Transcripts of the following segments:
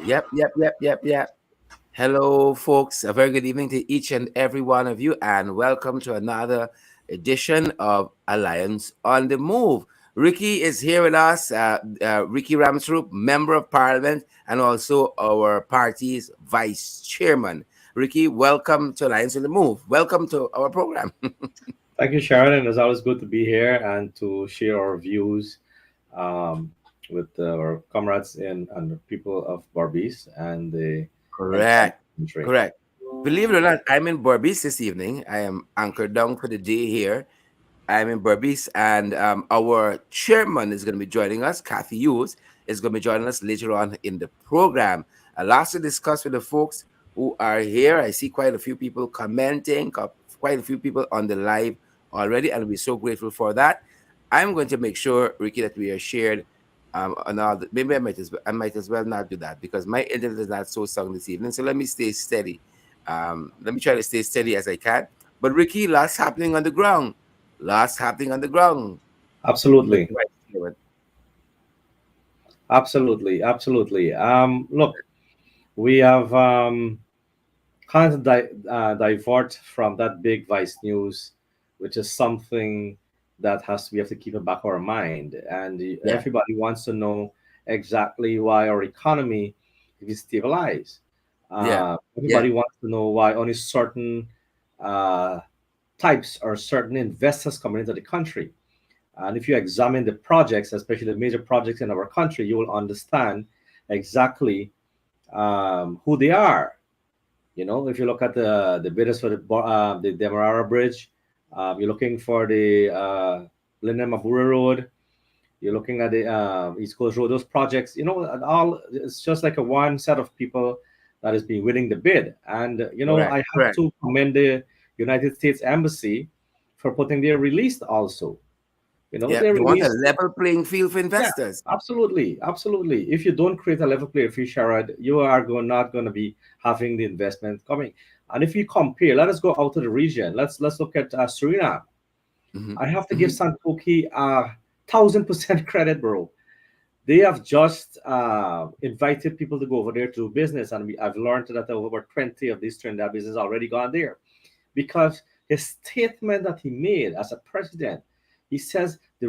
Yep. Hello, folks. A very good evening to each and every one of you, and welcome to another edition of Alliance on the Move. Ricky is here with us, Ricky Ramsrup, Member of Parliament, and also our party's Vice Chairman. Ricky, welcome to Alliance on the Move. Welcome to our program. Thank you, Sharon, and it's always good to be here and to share our views um, with our comrades and the people of Barbies and the entire Correct. country. Correct. Believe it or not, I'm in Berbice this evening. I am anchored down for the day here. I'm in Berbice, and our chairman is going to be joining us. Kathy Hughes is going to be joining us later on in the program. Lots to discuss with the folks who are here. I see quite a few people commenting, quite a few people on the live already, and we're so grateful for that. I'm going to make sure, Ricky, that we are shared on all the, maybe I might as well not do that because my internet is not so strong this evening. So let me stay steady. Let me try to stay steady as I can. But Ricky, lots happening on the ground. Lots happening on the ground. Absolutely, absolutely. Look, we have kind of divert from that big vice news, which is something that has we have to keep in back of our mind, and Yeah, everybody wants to know exactly why our economy is stabilized. yeah, yeah. Everybody wants to know why only certain uh, types or certain investors coming into the country. And if you examine the projects, especially the major projects in our country, you will understand exactly who they are. You know, if you look at the bidders for the Demerara Bridge, you're looking for the Linden Mabura Road, you're looking at the East Coast Road, those projects, you know, and all it's just like a one set of people that is being winning the bid. And I Correct, have correct. to commend the United States Embassy for putting their release also. You know, Yeah, they they want a released. level playing field for Yeah, investors. absolutely. If you don't create a level player field, Sharad, you are not going to be having the investment coming. And if you compare, let us go out to the region. Let's look at Suriname. Hmm. I have to give Hmm. Santoki 1,000% credit, bro. They have just invited people to go over there to do business, and I've learned that over 20 of these Trinidad businesses already gone there because his statement that he made as a president, he says the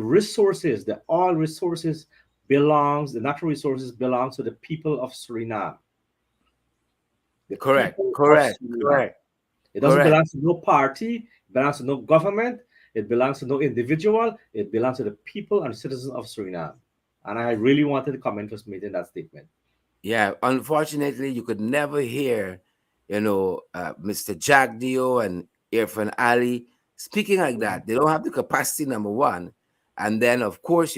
oil resources the natural resources belongs to the people of Suriname. The Correct, people of correct, Suriname. correct, It doesn't correct. belong to no party, it belongs to no government, it belongs to no individual, it belongs to the people and citizens of Suriname. And I really wanted to comment was made in that statement. Yeah, unfortunately, you could never hear, Mr. Jack Dio and Irfan Ali speaking like that. They don't have the capacity, number one. And then, of course,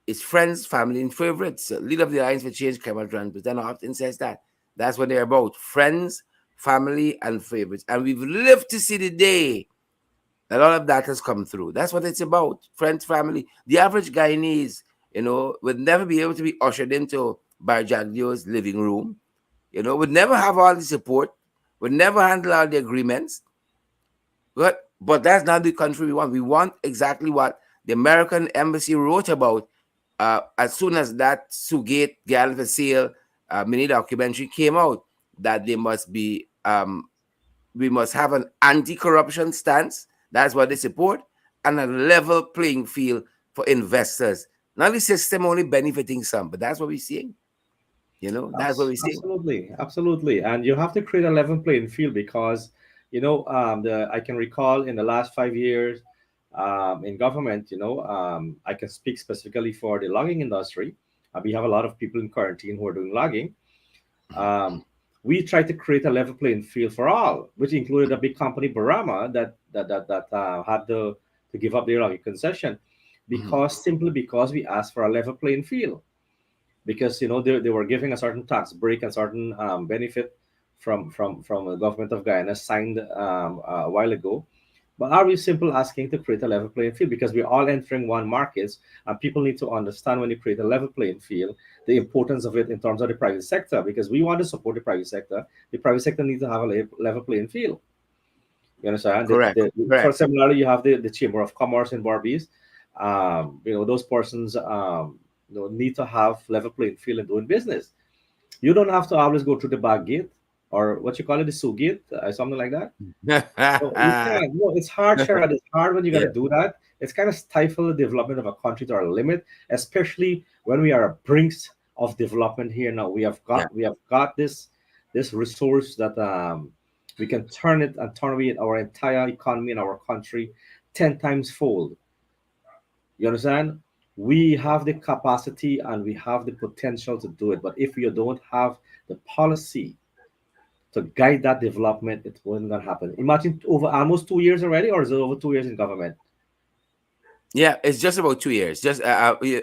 it's friends, family, and favorites. Leader of the Alliance for Change, Kemal Then often says that. That's what they're about. Friends, family, and favorites. And we've lived to see the day that all of that has come through. That's what it's about. Friends, family. The average Guyanese, would never be able to be ushered into Barjagdio's living room, would never have all the support, would never handle all the agreements. But that's not the country we want. We want exactly what the American embassy wrote about as soon as that Sugate Gal for Sale mini documentary came out, that they must be we must have an anti-corruption stance. That's what they support, and a level playing field for investors. Not the system only benefiting some, but that's what we're seeing. That's what we're seeing. Absolutely. And you have to create a level playing field because, I can recall in the last 5 years in government, I can speak specifically for the logging industry. We have a lot of people in quarantine who are doing logging. Um, we tried to create a level playing field for all, which included a big company, Barama, that had to give up their logging concession Mhm. simply because we asked for a level playing field because they were giving a certain tax break and certain benefit from the government of Guyana signed a while ago, But are we simply asking to create a level playing field? Because we're all entering one markets, and people need to understand when you create a level playing field, the importance of it in terms of the private sector. Because we want to support the private sector needs to have a level playing field. You understand? Correct. For Correct. similarly, you have the Chamber of Commerce in Barbados. Those persons need to have level playing field in doing business. You don't have to always go through the back gate, or what you call it, the sue gate, something like that. No, you can't. No, it's hard, Sherrod. It's hard when you got to Yeah. do that. It's kind of stifle the development of a country to our limit, especially when we are at brinks of development here now. Yeah. We have got this resource that we can turn it and turn away our entire economy in our country 10 times fold. You understand? We have the capacity and we have the potential to do it. But if you don't have the policy to guide that development, it wasn't gonna happen. Imagine over almost 2 years already, or is it over 2 years in government? Yeah. It's just about 2 years. Just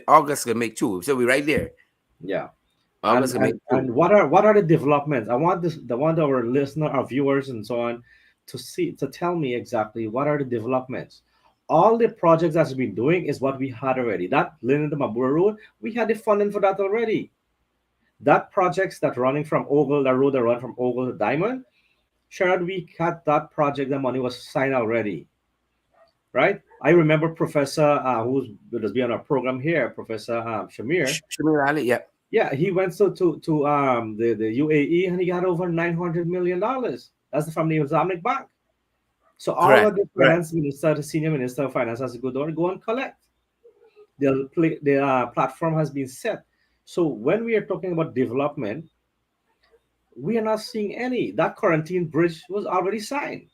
August can make two. So we're right there. Yeah. August can make two. And what are the developments? I want our listener, our viewers, and so on to tell me exactly what are the developments. All the projects that's been doing is what we had already. That Linen to Mabura Road, we had the funding for that already. That projects that running from Ogle, the road that run from Ogle to Diamond, Sherrod, we had that project, the money was signed already, right? I remember Professor who's with us be on our program here, Professor Shamir. Shamir Ali. Yeah. Yeah, he went to the UAE and he got over $900 million. That's from the Islamic Bank. So all of Correct. the Correct. finance minister, the senior minister of finance has to go and collect. The platform has been set. So when we are talking about development, we are not seeing any. That quarantine bridge was already signed.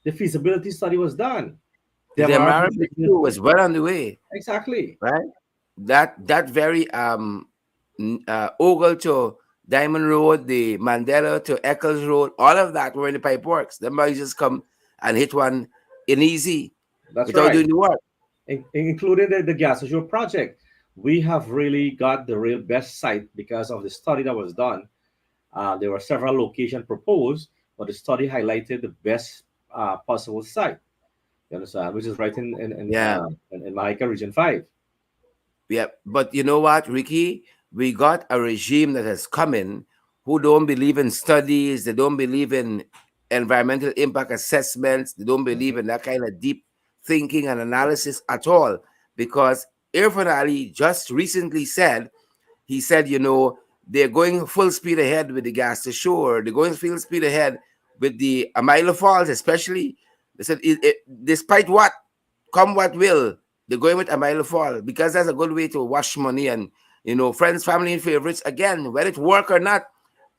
The feasibility study was done. The The Amaran American Bridge, too was well on the way. exactly. Right. That very Ogle to Diamond Road, the Mandela to Eccles Road, all of that were in the pipe works. The boys just come and hit one in easy That's without right. doing the work. Including the gas Azure project. We have really got the real best site because of the study that was done. There were several locations proposed, but the study highlighted the best possible site. You understand? Which is right Yeah. in Mahika Region 5. Yeah. But you know what, Ricky? We got a regime that has come in who don't believe in studies, they don't believe in environmental impact assessments, they don't believe Mhm. in that kind of deep thinking and analysis at all. Because Irfan Ali just recently said, he said, they're going full speed ahead with the gas to shore. They're going full speed ahead with the Amila Falls, especially. They said, despite what, come what will, they're going with Amila Fall because that's a good way to wash money and, friends, family, and favorites, again, whether it work or not.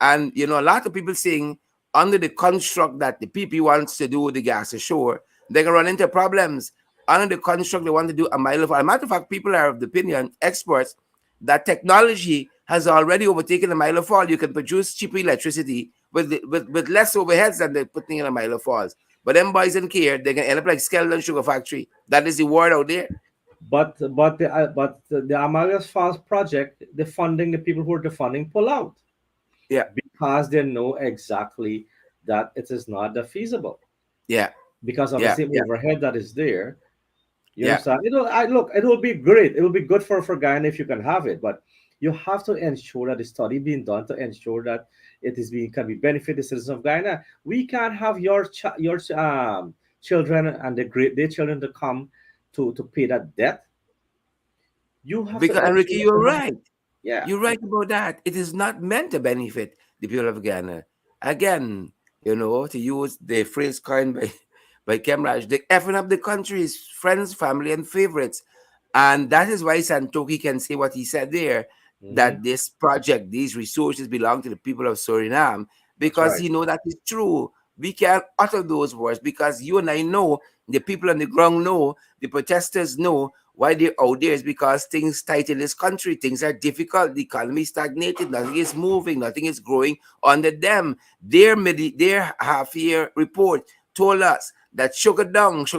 And, a lot of people saying under the construct that the PP wants to do the gas to shore, they're going to run into problems. Under the construct they want to do Amila Fall. As a matter of fact, people are of the opinion, experts, that technology has already overtaken a mile of fall. You can produce cheaper electricity with less overheads than they're putting in a mile of falls. But them boys don't care. They're gonna end up like Skeleton Sugar Factory. That is the word out there. But the Amalia's Falls project, the funding, the people who are the funding pull out Yeah, because they know exactly that it is not that feasible yeah, because of the yeah, same yeah, overhead that is there. You yeah. understand? Look, it will be great. It will be good for Ghana if you can have it, but you have to ensure that the study being done to ensure that it is being can be benefit the citizens of Ghana. We can't have your children and their children to come to pay that debt. You have to Because Enrique, ensure that you're you have, right. yeah. You're right about that. It is not meant to benefit the people of Ghana. Again, to use the phrase coined by Kemraj, the effing up the country's friends, family, and favorites. And that is why Santoki can say what he said there, Hmm. that this project, these resources belong to the people of Suriname, That's because right. he know that is true. We can't utter those words because you and I know, the people on the ground know, the protesters know why they're out there is because things tight in this country, things are difficult, the economy is stagnated, nothing is moving, nothing is growing under them. Their half-year report told us that sugar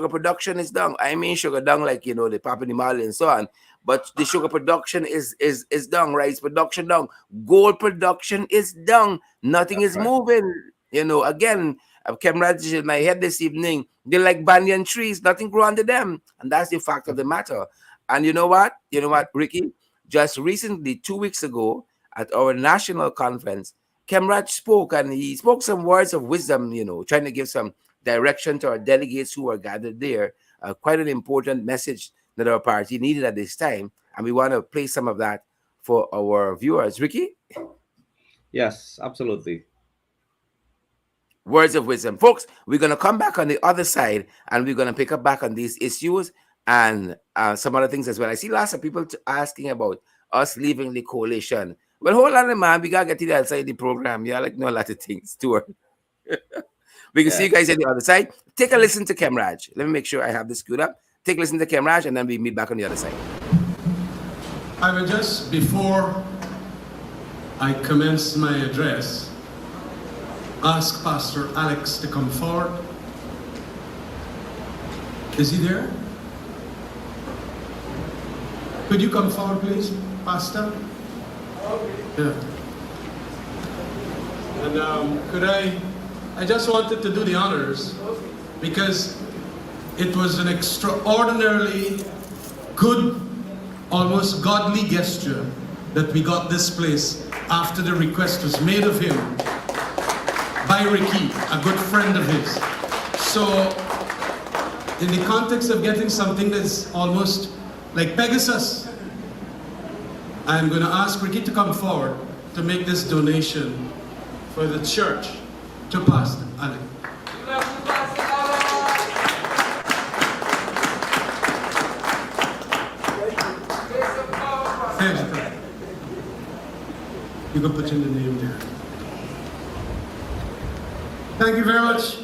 production is down. I mean sugar down like the Papua Mali and so on. But the sugar production is down, rice production down, gold production is down, nothing That's is right. moving. Again, Comrades in my head this evening, they're like banyan trees, nothing grew under them. And that's the fact of the matter. And you know what? You know what, Ricky? Just recently, 2 weeks ago, at our national conference, Kemraj spoke, and he spoke some words of wisdom, trying to give some direction to our delegates who were gathered there. Quite an important message that our party needed at this time. And we want to play some of that for our viewers. Ricky? Yes, absolutely. Words of wisdom. Folks, we're going to come back on the other side and we're going to pick up back on these issues and some other things as well. I see lots of people asking about us leaving the coalition. Well, hold on, man. We got to get to the outside the program. Yeah, like know a lot of things too. We can see you guys on the other side. Take a listen to Kemraj. Let me make sure I have this queued up. Take a listen to Kemraj and then we meet back on the other side. I will just, before I commence my address, ask Pastor Alex to come forward. Is he there? Could you come forward, please, Pastor? Yeah. And could I just wanted to do the honors because it was an extraordinarily good, almost godly gesture that we got this place after the request was made of him by Ricky, a good friend of his. So, in the context of getting something that's almost like Pegasus, I'm going to ask Ricky to come forward to make this donation for the church to Pastor Alex. You can put in the name there. Thank you very much,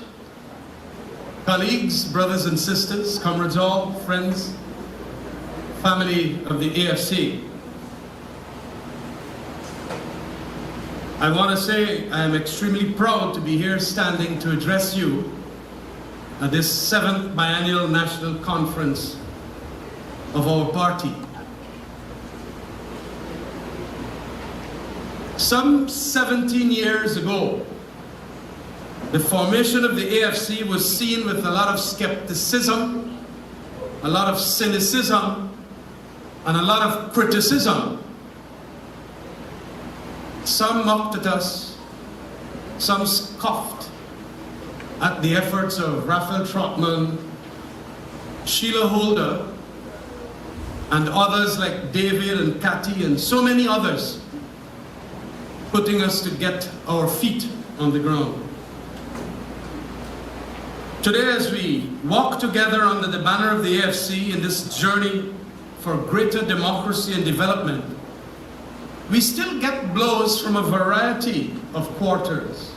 colleagues, brothers and sisters, comrades all, friends, family of the AFC. I want to say I am extremely proud to be here standing to address you at this 7th biennial national conference of our party. Some 17 years ago, the formation of the AFC was seen with a lot of skepticism, a lot of cynicism, and a lot of criticism. Some mocked at us, some scoffed at the efforts of Raphael Trotman, Sheila Holder, and others like David and Cathy and so many others, putting us to get our feet on the ground. Today, as we walk together under the banner of the AFC in this journey for greater democracy and development, we still get blows from a variety of quarters.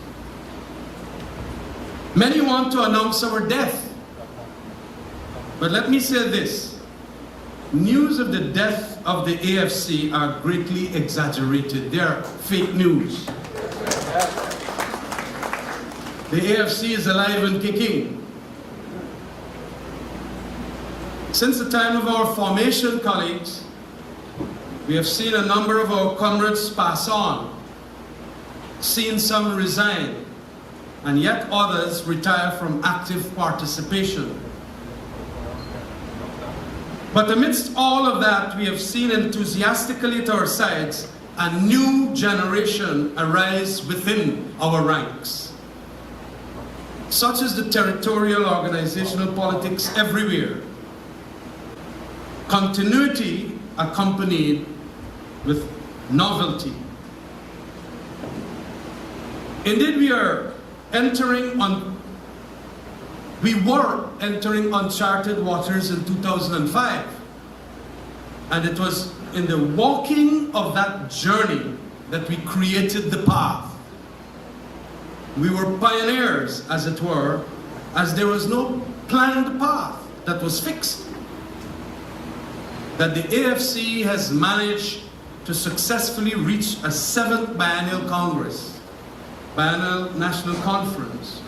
Many want to announce our death. But let me say this. News of the death of the AFC are greatly exaggerated. They are fake news. The AFC is alive and kicking. Since the time of our formation, colleagues, we have seen a number of our comrades pass on, seen some resign, and yet others retire from active participation. But amidst all of that, we have seen enthusiastically at our sides a new generation arise within our ranks. Such is the territorial organizational politics everywhere. Continuity accompanied with novelty. Indeed, we were entering uncharted waters in 2005. And it was in the walking of that journey that we created the path. We were pioneers, as it were, as there was no planned path that was fixed. That the AFC has managed to successfully reach a 7th biennial Congress, biennial national conference,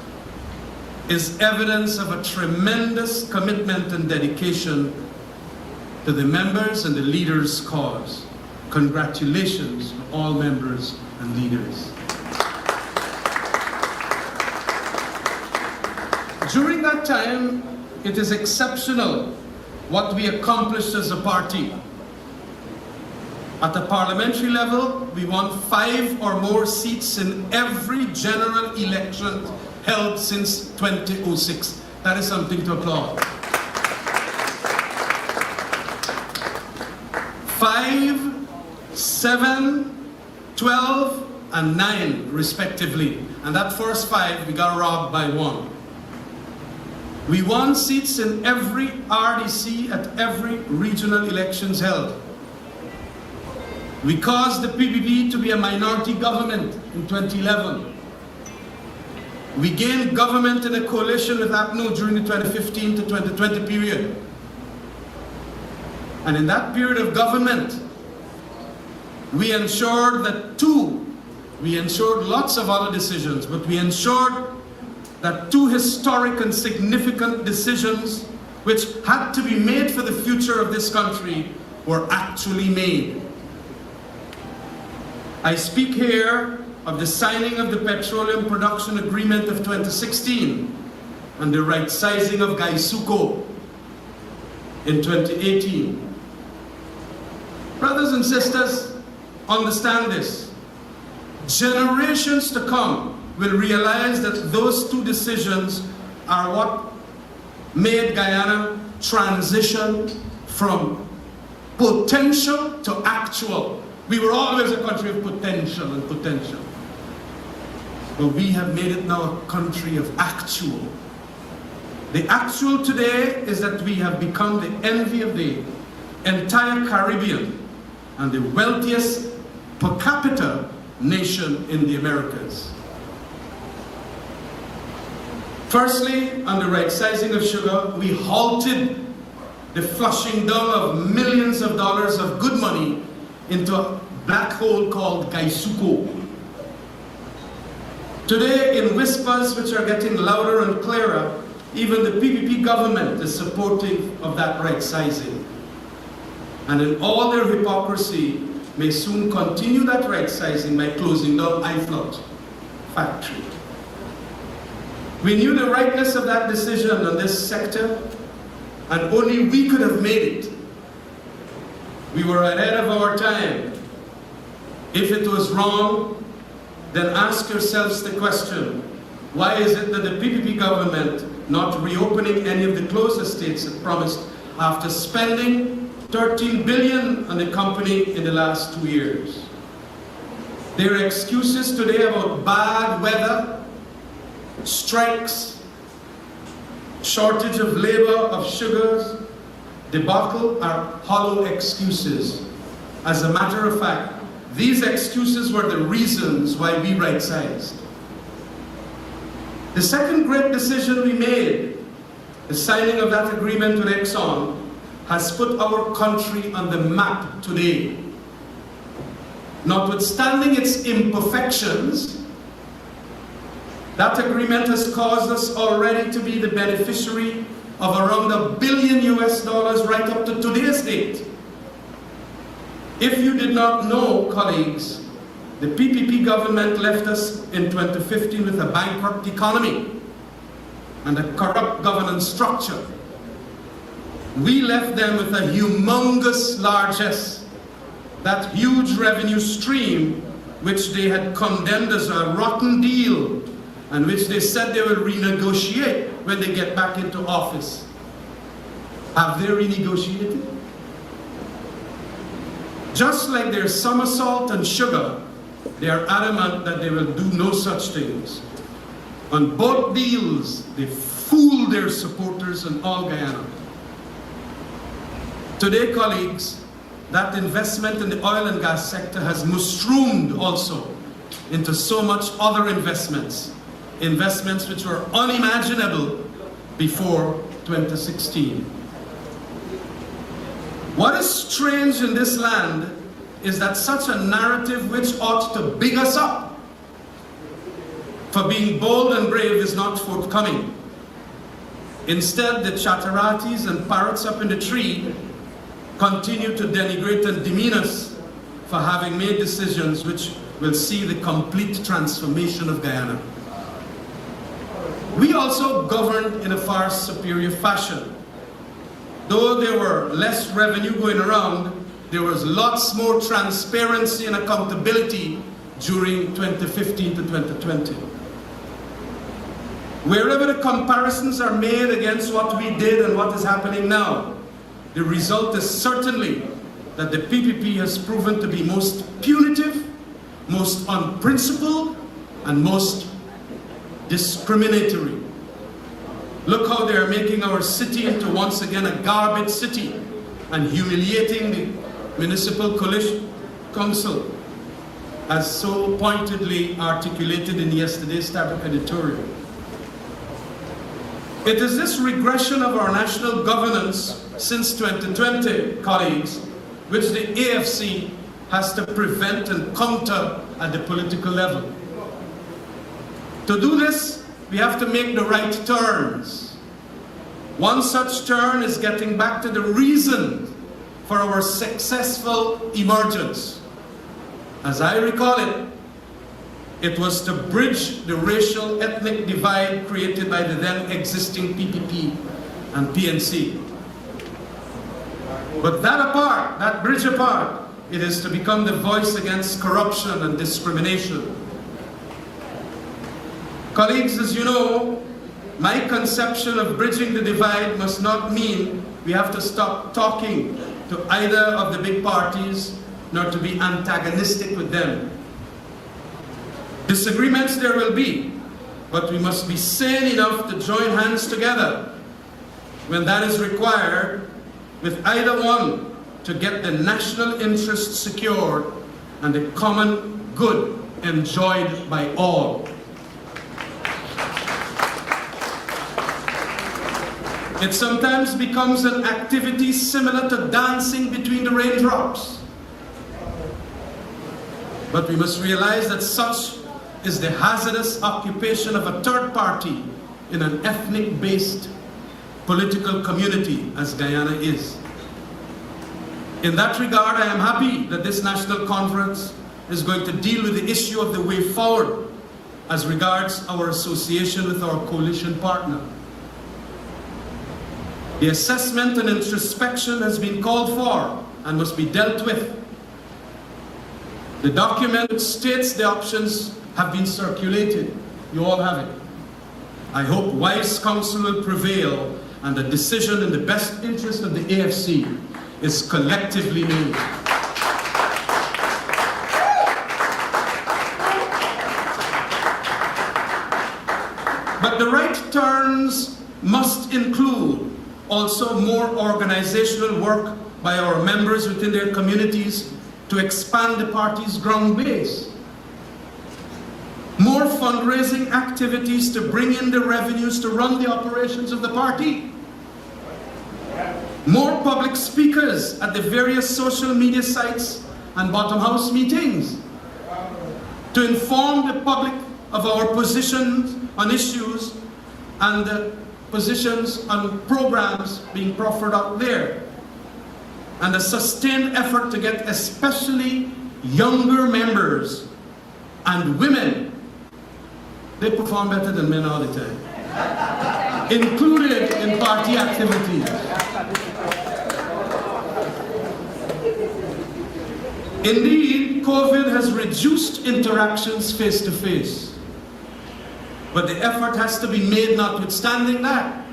is evidence of a tremendous commitment and dedication to the members and the leaders' cause. Congratulations to all members and leaders. During that time, it is exceptional what we accomplished as a party. At the parliamentary level, we won 5 or more seats in every general election held since 2006. That is something to applaud. 5, 7, 12, and 9 respectively. And that first 5, we got robbed by 1. We won seats in every RDC at every regional elections held. We caused the PPP to be a minority government in 2011. We gained government in a coalition with APNO during the 2015 to 2020 period. And in that period of government, we ensured that we ensured lots of other decisions, but we ensured that 2 historic and significant decisions which had to be made for the future of this country were actually made. I speak here of the signing of the Petroleum Production Agreement of 2016 and the right sizing of Gaisuko in 2018. Brothers and sisters, understand this. Generations to come will realize that those 2 decisions are what made Guyana transition from potential to actual. We were always a country of potential and potential. But we have made it now a country of actual. The actual today is that we have become the envy of the entire Caribbean and the wealthiest per capita nation in the Americas. Firstly, on the right sizing of sugar, we halted the flushing down of millions of dollars of good money into a black hole called Gaisuko. Today, in whispers which are getting louder and clearer, even the PPP government is supportive of that right sizing. And in all their hypocrisy, may soon continue that right sizing by closing down iFloat factory. We knew the rightness of that decision on this sector, and only we could have made it. We were ahead of our time. If it was wrong, then ask yourselves the question, why is it that the PPP government not reopening any of the closed estates it promised after spending $13 billion on the company in the last 2 years? There are excuses today about bad weather, strikes, shortage of labor, of sugars, debacle are hollow excuses. As a matter of fact, these excuses were the reasons why we right-sized. The second great decision we made, the signing of that agreement with Exxon, has put our country on the map today. Notwithstanding its imperfections, that agreement has caused us already to be the beneficiary of around $1 billion right up to today's date. If you did not know, colleagues, the PPP government left us in 2015 with a bankrupt economy and a corrupt governance structure. We left them with a humongous largesse, that huge revenue stream which they had condemned as a rotten deal and which they said they will renegotiate when they get back into office. Have they renegotiated? Just like their somersault and sugar, they are adamant that they will do no such things. On both deals, they fooled their supporters in all Guyana. Today, colleagues, that investment in the oil and gas sector has mushroomed also into so much other investments which were unimaginable before 2016. What is strange in this land is that such a narrative which ought to big us up for being bold and brave is not forthcoming. Instead, the chatteratis and parrots up in the tree continue to denigrate and demean us for having made decisions which will see the complete transformation of Guyana. We also governed in a far superior fashion. Though there were less revenue going around, there was lots more transparency and accountability during 2015 to 2020. Wherever the comparisons are made against what we did and what is happening now, the result is certainly that the PPP has proven to be most punitive, most unprincipled, and most discriminatory. Look how they are making our city into once again a garbage city and humiliating the municipal coalition council, as so pointedly articulated in yesterday's Tablet editorial. It is this regression of our national governance since 2020, colleagues, which the AFC has to prevent and counter at the political level. To do this, we have to make the right turns. One such turn is getting back to the reason for our successful emergence. As I recall it, it was to bridge the racial ethnic divide created by the then existing PPP and PNC. But that apart, that bridge apart, it is to become the voice against corruption and discrimination. Colleagues, as you know, my conception of bridging the divide must not mean we have to stop talking to either of the big parties, nor to be antagonistic with them. Disagreements there will be, but we must be sane enough to join hands together when that is required with either one to get the national interest secured and the common good enjoyed by all. It sometimes becomes an activity similar to dancing between the raindrops. But we must realize that such is the hazardous occupation of a third party in an ethnic-based political community as Guyana is. In that regard, I am happy that this national conference is going to deal with the issue of the way forward as regards our association with our coalition partner. The assessment and introspection has been called for and must be dealt with. The document which states the options have been circulated. You all have it. I hope wise counsel will prevail and a decision in the best interest of the AFC is collectively made. But the right turns must include also more organizational work by our members within their communities to expand the party's ground base. More fundraising activities to bring in the revenues to run the operations of the party. More public speakers at the various social media sites and bottom house meetings to inform the public of our positions on issues and the positions on programs being proffered out there. And a sustained effort to get especially younger members and women, they perform better than men all the time, included in party activities. Indeed, COVID has reduced interactions face to face, but the effort has to be made notwithstanding that.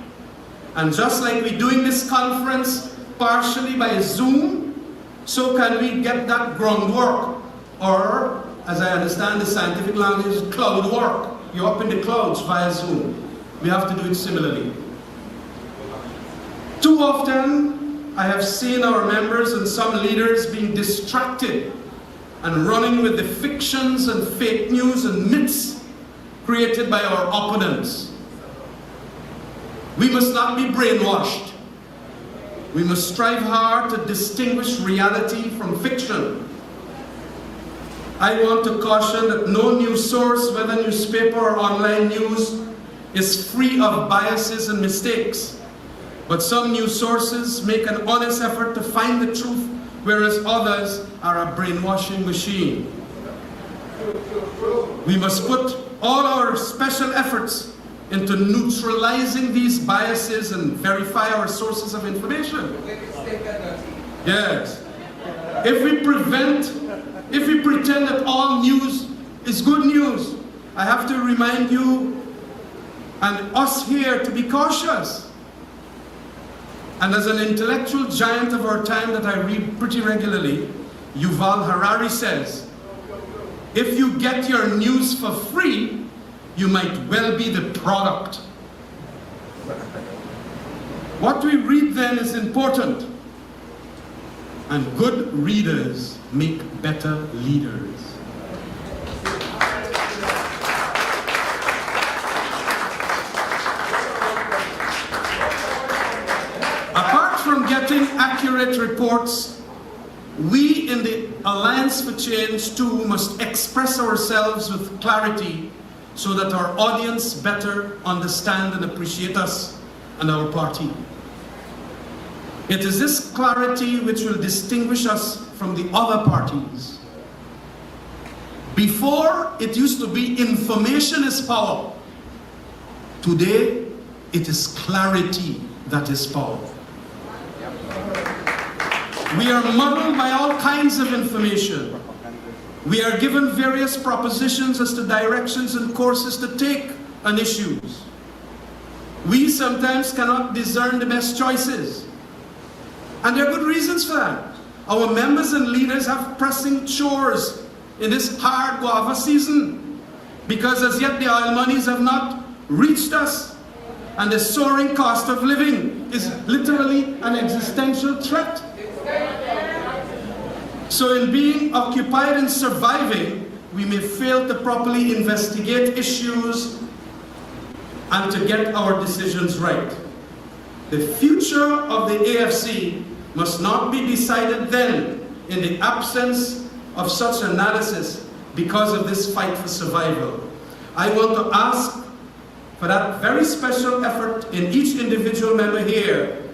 And just like we're doing this conference partially by Zoom, so can we get that groundwork, or as I understand the scientific language, cloud work. You're up in the clouds via Zoom. We have to do it similarly. Too often, I have seen our members and some leaders being distracted and running with the fictions and fake news and myths created by our opponents. We must not be brainwashed. We must strive hard to distinguish reality from fiction. I want to caution that no news source, whether newspaper or online news, is free of biases and mistakes. But some news sources make an honest effort to find the truth, whereas others are a brainwashing machine. We must put all our special efforts into neutralizing these biases and verify our sources of information. Yes. If we pretend that all news is good news, I have to remind you and us here to be cautious. And as an intellectual giant of our time that I read pretty regularly, Yuval Harari says, if you get your news for free, you might well be the product. What we read then is important. And good readers make better leaders. Apart from getting accurate reports, we in the Alliance for Change too must express ourselves with clarity so that our audience better understand and appreciate us and our party. It is this clarity which will distinguish us from the other parties. Before, it used to be information is power. Today, it is clarity that is power. We are muddled by all kinds of information. We are given various propositions as to directions and courses to take on issues. We sometimes cannot discern the best choices. And there are good reasons for that. Our members and leaders have pressing chores in this hard guava season because as yet the oil monies have not reached us, and the soaring cost of living is literally an existential threat. So in being occupied in surviving, we may fail to properly investigate issues and to get our decisions right. The future of the AFC must not be decided then in the absence of such analysis because of this fight for survival. I want to ask for that very special effort in each individual member here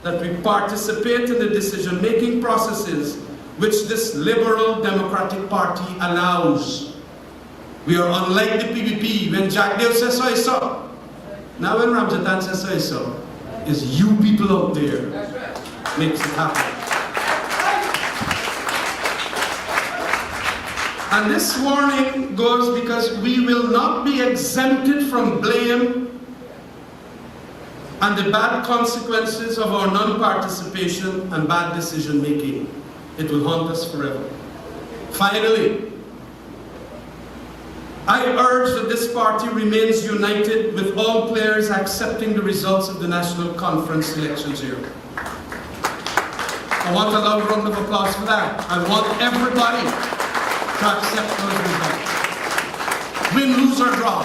that we participate in the decision-making processes which this liberal democratic party allows. We are unlike the PPP. When Jack Dale says so, is so. Now when Ramjatan says so, is so. It's you people out there makes it happen. And this warning goes because we will not be exempted from blame and the bad consequences of our non-participation and bad decision-making. It will haunt us forever. Finally, I urge that this party remains united with all players accepting the results of the National Conference elections here. I want a loud round of applause for that. I want everybody to accept those results. Win, lose or draw.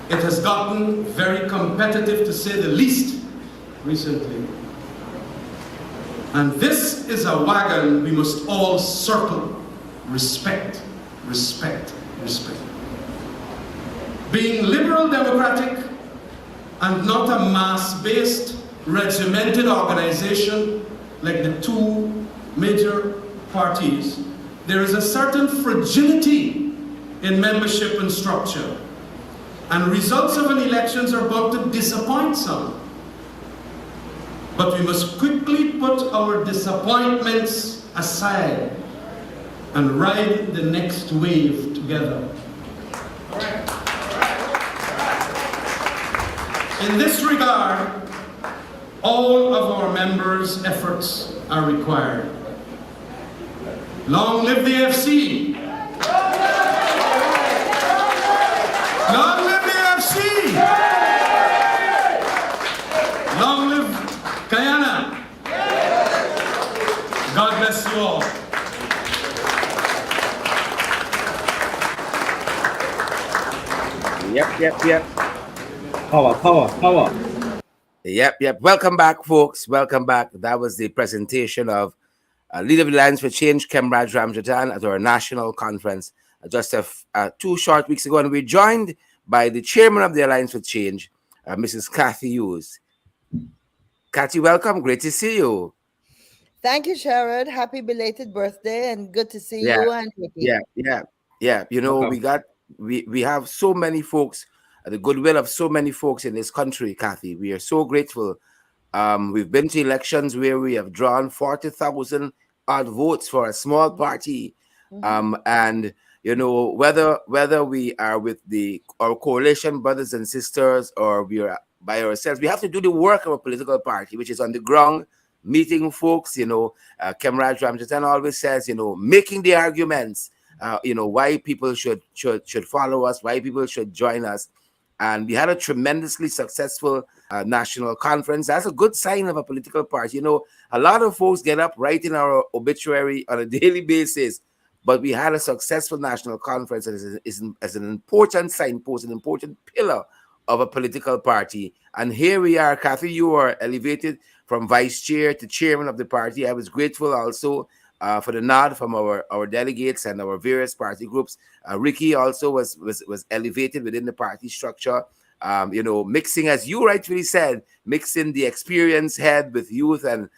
It has gotten very competitive to say the least recently. And this is a wagon we must all circle. Respect, respect, respect. Being liberal democratic and not a mass-based, regimented organization like the two major parties, there is a certain fragility in membership and structure. And results of an elections are bound to disappoint some. But we must quickly put our disappointments aside and ride the next wave together. In this regard, all of our members' efforts are required. Long live the AFC! Long live the AFC! Long live Guyana! God bless you all. Yep. Power, power, power. Yep. Welcome back, folks. Welcome back. That was the presentation of Leader of the Alliance for Change, Kemraj Ramjatan, at our national conference just 2 short weeks ago. And we're joined by the chairman of the Alliance for Change, Mrs. Kathy Hughes. Kathy, welcome. Great to see you. Thank you, Sherrod. Happy belated birthday and good to see you and Ricky. Yeah. You know, we got we have so many folks, the goodwill of so many folks in this country, Kathy. We are so grateful. We've been to elections where we have drawn 40,000 odd votes for a small party. Mm-hmm. And whether we are with our coalition brothers and sisters, or we are by ourselves, we have to do the work of a political party, which is on the ground, meeting folks. Comrade Ramjatan always says, making the arguments, why people should follow us, why people should join us. And we had a tremendously successful national conference. That's a good sign of a political party. A lot of folks get up writing our obituary on a daily basis, but we had a successful national conference as an important signpost, an important pillar of a political party. And here we are, Kathy, you are elevated from vice chair to chairman of the party. I was grateful also for the nod from our delegates and our various party groups. Ricky also was elevated within the party structure. Mixing, as you rightfully said, mixing the experienced head with youth and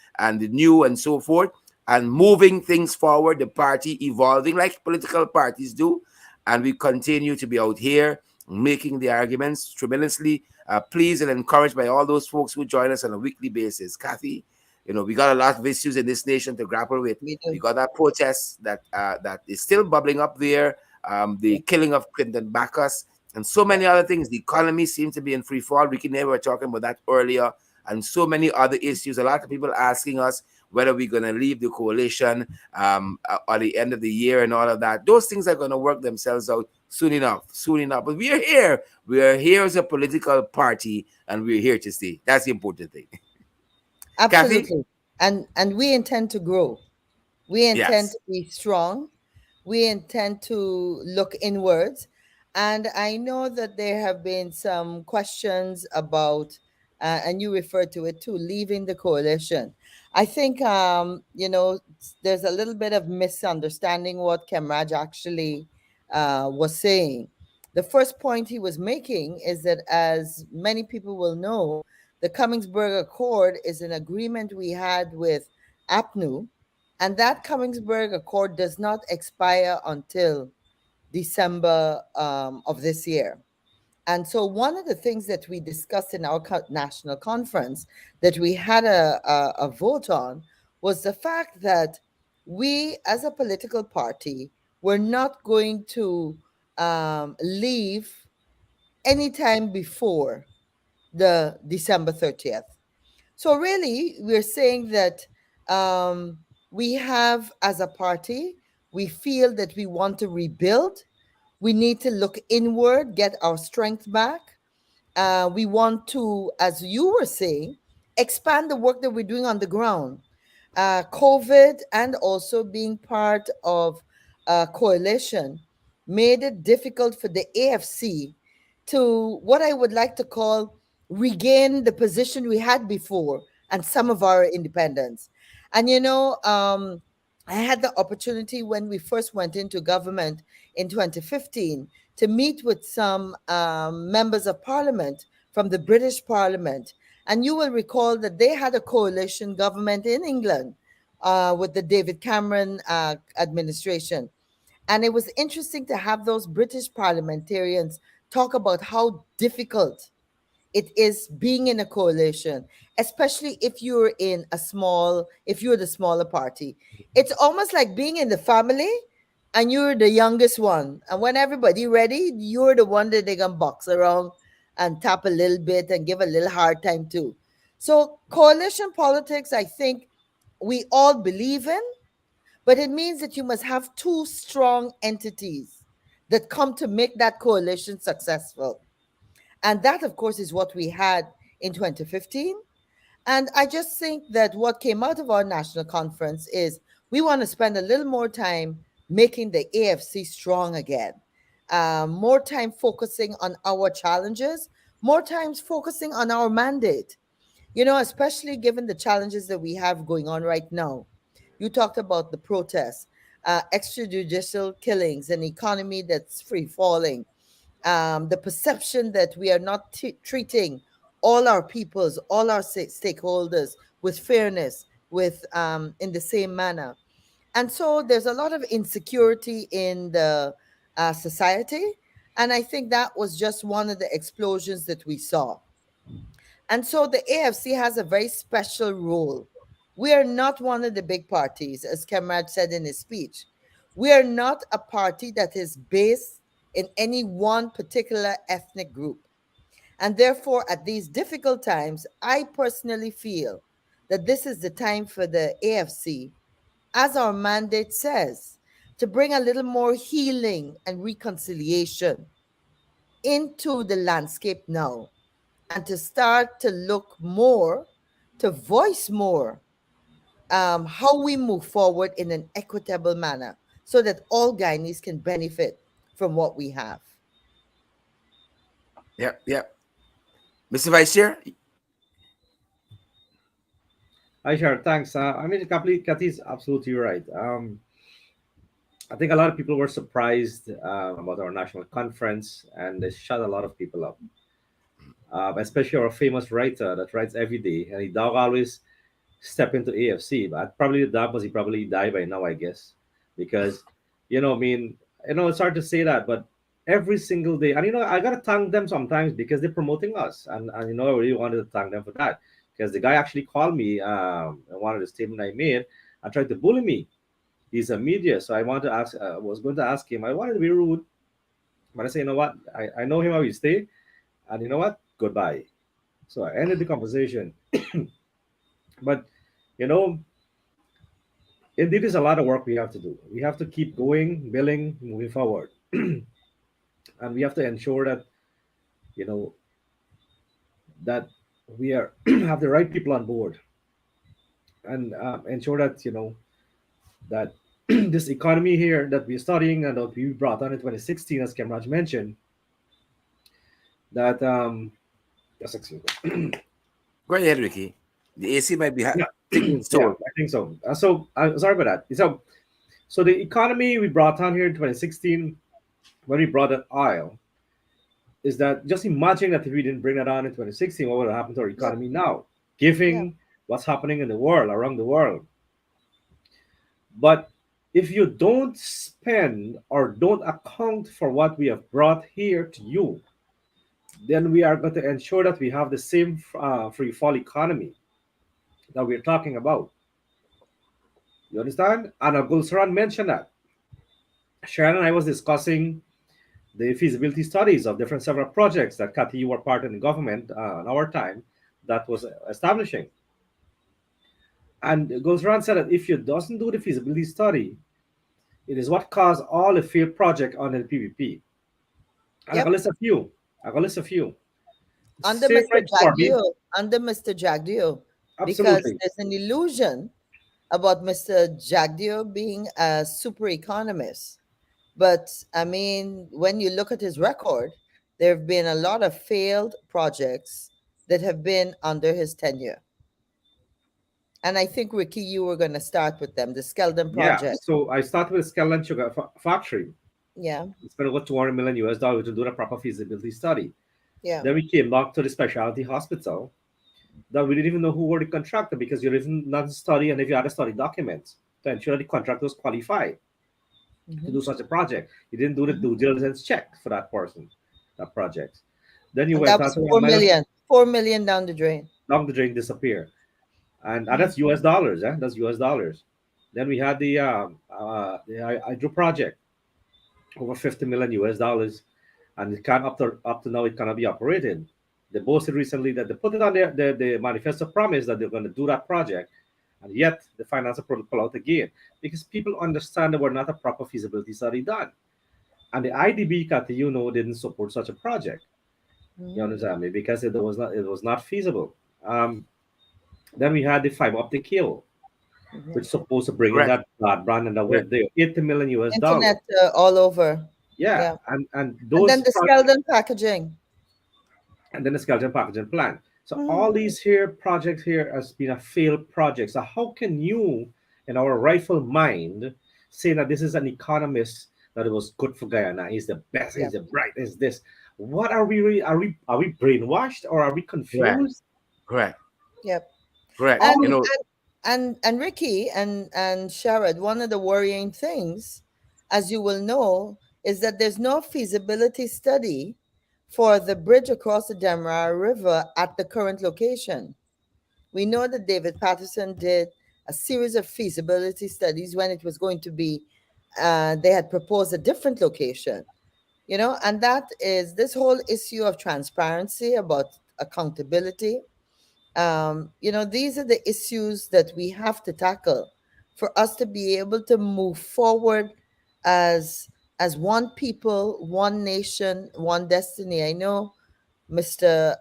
the new and so forth, and moving things forward, the party evolving like political parties do. And we continue to be out here making the arguments, tremendously pleased and encouraged by all those folks who join us on a weekly basis. Kathy, we got a lot of issues in this nation to grapple with. We We do. got that protest that is still bubbling up there, the Yeah. killing of Clinton Bacchus, and so many other things. The economy seems to be in free fall. We were talking about that earlier, and so many other issues. A lot of people asking us whether we're going to leave the coalition at the end of the year and all of that. Those things are going to work themselves out soon enough, soon enough. But we are here. We are here as a political party, and we're here to stay. That's the important thing. Kathy? Absolutely. And we intend to grow. We intend Yes. to be strong. We intend to look inwards. And I know that there have been some questions about, and you referred to it too, leaving the coalition. I think, there's a little bit of misunderstanding what Kemraj actually was saying. The first point he was making is that, as many people will know, the Cummingsburg Accord is an agreement we had with APNU, and that Cummingsburg Accord does not expire until December of this year. And so, one of the things that we discussed in our national conference that we had a vote on was the fact that we, as a political party, were not going to leave anytime before the December 30th. So really, we're saying that um, we have, as a party, we feel that we want to rebuild. We need to look inward, get our strength back. We want to, as you were saying, expand the work that we're doing on the ground. COVID and also being part of a coalition made it difficult for the AFC to, what I would like to call, regain the position we had before and some of our independence. And I had the opportunity when we first went into government in 2015 to meet with some members of parliament from the British Parliament. And you will recall that they had a coalition government in England with the David Cameron administration. And it was interesting to have those British parliamentarians talk about how difficult it is being in a coalition, especially if you're the smaller party. It's almost like being in the family and you're the youngest one. And when everybody ready, you're the one that they can box around and tap a little bit and give a little hard time to. So coalition politics, I think we all believe in, but it means that you must have two strong entities that come to make that coalition successful. And that, of course, is what we had in 2015. And I just think that what came out of our national conference is we want to spend a little more time making the AFC strong again, more time focusing on our challenges, more times focusing on our mandate, especially given the challenges that we have going on right now. You talked about the protests, extrajudicial killings, an economy that's free falling, the perception that we are not treating all our peoples, all our stakeholders with fairness, with in the same manner. And so there's a lot of insecurity in the society. And I think that was just one of the explosions that we saw. And so the AFC has a very special role. We are not one of the big parties, as Kemrad said in his speech. We are not a party that is based in any one particular ethnic group. And therefore, at these difficult times, I personally feel that this is the time for the AFC, as our mandate says, to bring a little more healing and reconciliation into the landscape now, and to start to look more, to voice more how we move forward in an equitable manner so that all Guyanese can benefit from what we have. Yep, yep. Mr. Vice Chair, Hi, sure. Thanks. I mean, Kathy is absolutely right. I think a lot of people were surprised about our national conference, and they shut a lot of people up, especially our famous writer that writes every day, and he dog always step into AFC. But probably the dog was he probably died by now, I guess, because I mean, it's hard to say that, but every single day, and I gotta thank them sometimes because they're promoting us, and I really wanted to thank them for that because the guy actually called me and wanted a statement I made and tried to bully me. He's a media, so I wanted to ask. Was going to ask him. I wanted to be rude, but I said, you know what? I know him how he stay, and you know what? Goodbye. So I ended the conversation. But you know, indeed, there's a lot of work we have to do. We have to keep going, building, moving forward, and we have to ensure that you know that we are have the right people on board, and ensure that that this economy here that we're studying and that we brought on in 2016, as Kemraj mentioned, that yes, excuse me. go ahead, Ricky. The AC might be Yeah, taking its yeah, toll. I think so. Sorry about that. So the economy we brought on here in 2016 when we brought that oil is that just imagine that if we didn't bring that on in 2016, what would have happened to our Yep. economy now, Yep. given what's happening in the world, around the world. But if you don't spend or don't account for what we have brought here to you, then we are going to ensure that we have the same free fall economy that we're talking about. You understand? And Gulsaran mentioned that. Sharon and I was discussing the feasibility studies of different several projects that Kathy, you were part in the government in our time that was establishing. And Gulsaran said that if you doesn't do the feasibility study, it is what caused all the failed project on the PVP. And I can Yep. list a few. I can list a few. Under Same Mr. right for me. Jagdeo, under Mr. Jagdeo, because Absolutely. there's an illusion about Mr. Jagdeo being a super economist. But I mean, when you look at his record, there have been a lot of failed projects that have been under his tenure. And I think, Ricky, you were going to start with them, the Skeldon Yeah. project. So I started with Skeleton Sugar Factory. Yeah, We spent over 200 million US dollars to do the proper feasibility study. yeah. Then we came back to the specialty hospital that we didn't even know who were the contractor because you didn't not study, and if you had to study documents to ensure that the contractor was qualified to Hmm. do such a project. You didn't do the Hmm. due diligence check for that person, that project. Then you And went that out was to 4 minus million, 4 million down the drain. down the drain disappear. And Mhm. that's US dollars, eh? That's US dollars. Then we had the hydro project, over 50 million US dollars, and it can't up to now it cannot be operated. They boasted recently that they put it on the manifesto promise that they're going to do that project, and yet the financial pull out again because people understand that we're not a proper feasibility study done, and the IDB, didn't support such a project. You Mhm. understand me? Because it was not feasible. Then we had the fiber optic cable, which Mhm. is supposed to bring in Correct, that broadband and that correct. went there, 80 million US Internet dollars. all over. Yeah, Yeah. and And those then the Skeldon packaging. and then the skeleton packaging plan. So all Mhm. these here projects here has been a failed project. So how can you, in our rightful mind, say that this is an economist that it was good for Guyana? He's the best. Yeah. He's the bright. Is this? What are we? Really, are we brainwashed or are we Correct, confused? correct, Yep. correct. All You And know, and Ricky and Sharad, one of the worrying things, as you will know, is that there's no feasibility study for the bridge across the Demerara River at the current location. We know that David Patterson did a series of feasibility studies when it was going to be, they had proposed a different location, and that is this whole issue of transparency about accountability. These are the issues that we have to tackle for us to be able to move forward as one people, one nation, one destiny. I know Mr.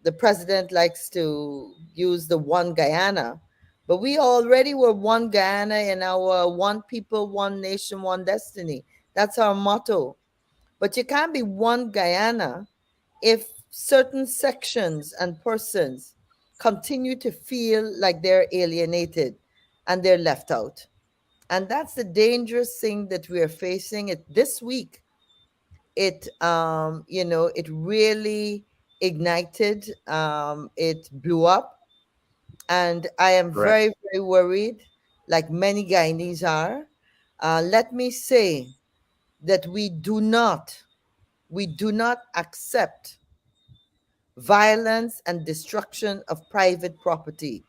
The president likes to use the one Guyana, but we already were one Guyana in our one people, one nation, one destiny. That's our motto. But you can't be one Guyana if certain sections and persons continue to feel like they're alienated and they're left out. And that's the dangerous thing that we are facing it this week. It really ignited, it blew up, and I am Correct. very, very worried, like many Guyanese are. Let me say that we do not accept violence and destruction of private property,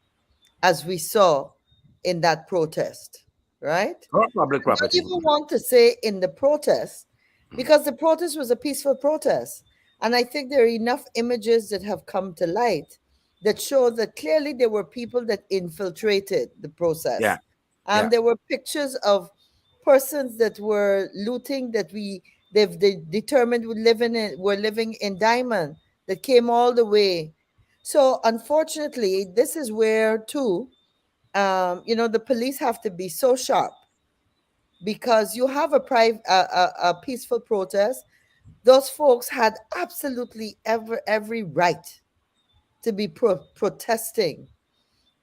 as we saw in that protest, right? Or public I don't property. even want to say in the protest, because the protest was a peaceful protest. And I think there are enough images that have come to light that show that clearly there were people that infiltrated the Yeah. process. Yeah. There were pictures of persons that were looting, that they determined were living in Diamond, that came all the way. So unfortunately, this is where too, the police have to be so sharp, because you have a peaceful protest. Those folks had absolutely every right to be protesting.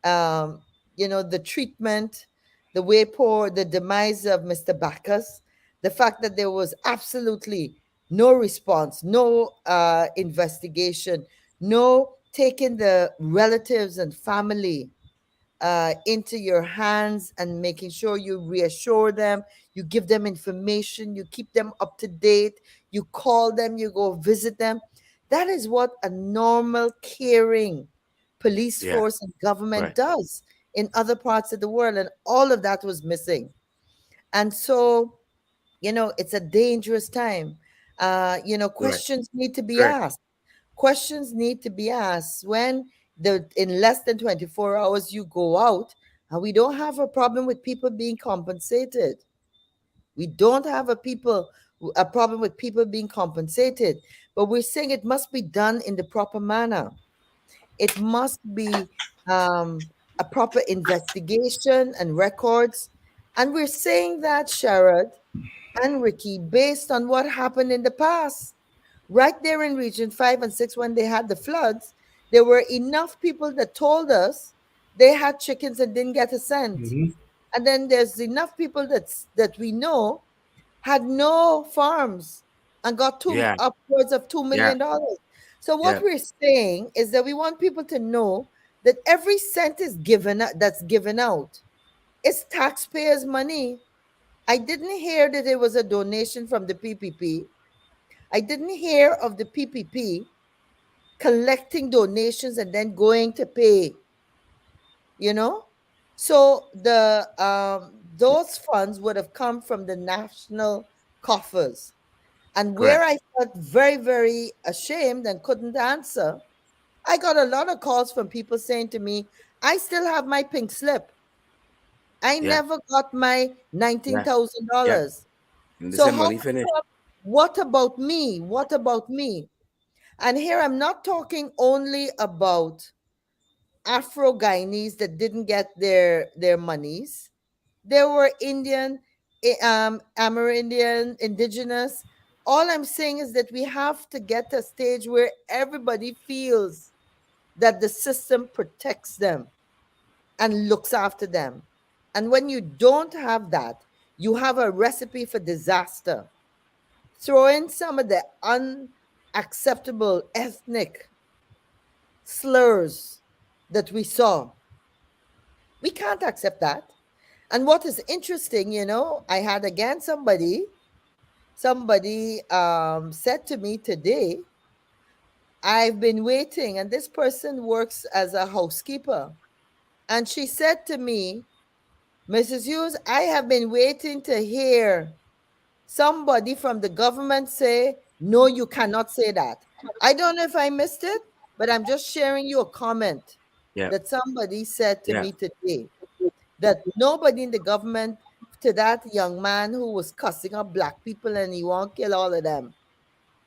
um, the treatment, the way poor, the demise of Mr. Bacchus, the fact that there was absolutely no response, no investigation, no taking the relatives and family into your hands and making sure you reassure them, you give them information, you keep them up to date, you call them, you go visit them. That is what a normal, caring police Yeah. force and government Right. does in other parts of the world. And all of that was missing. And so, it's a dangerous time. Correct. Questions need to be Correct. asked. Questions need to be asked when in less than 24 hours you go out, and we don't have a problem with people being compensated. We don't have a problem with people being compensated, but we're saying it must be done in the proper manner. It must be a proper investigation and records. And we're saying that, Sharad and Ricky, based on what happened in the past. Right there in Region 5 and 6, when they had the floods, there were enough people that told us they had chickens and didn't get a cent. Hmm. And then there's enough people that we know had no farms and got Yeah. upwards of $2 Yeah. million. So what Yeah. we're saying is that we want people to know that every cent that's given out is taxpayers' money. I didn't hear that it was a donation from the PPP. I didn't hear of the PPP collecting donations and then going to pay, you know? So those funds would have come from the national coffers. And where Correct. I felt very, very ashamed and couldn't answer, I got a lot of calls from people saying to me, I still have my pink slip. I Yeah. never got my Yeah. Yeah. $19,000. And the So same how money finish. what about me? What about me? And here I'm not talking only about Afro Guyanese that didn't get their monies. There were Indian, Amerindian, indigenous. All I'm saying is that we have to get to a stage where everybody feels that the system protects them and looks after them. And when you don't have that, you have a recipe for disaster. Throw in some of the unacceptable ethnic slurs that we saw. We can't accept that. And what is interesting, I had again somebody somebody said to me today, I've been waiting, and this person works as a housekeeper. And she said to me, Mrs. Hughes, I have been waiting to hear somebody from the government say, no, you cannot say that. I don't know if I missed it, but I'm just sharing you a comment Yeah, that somebody said to yeah, me today, that nobody in the government, to that young man who was cussing up black people and he won't kill all of them,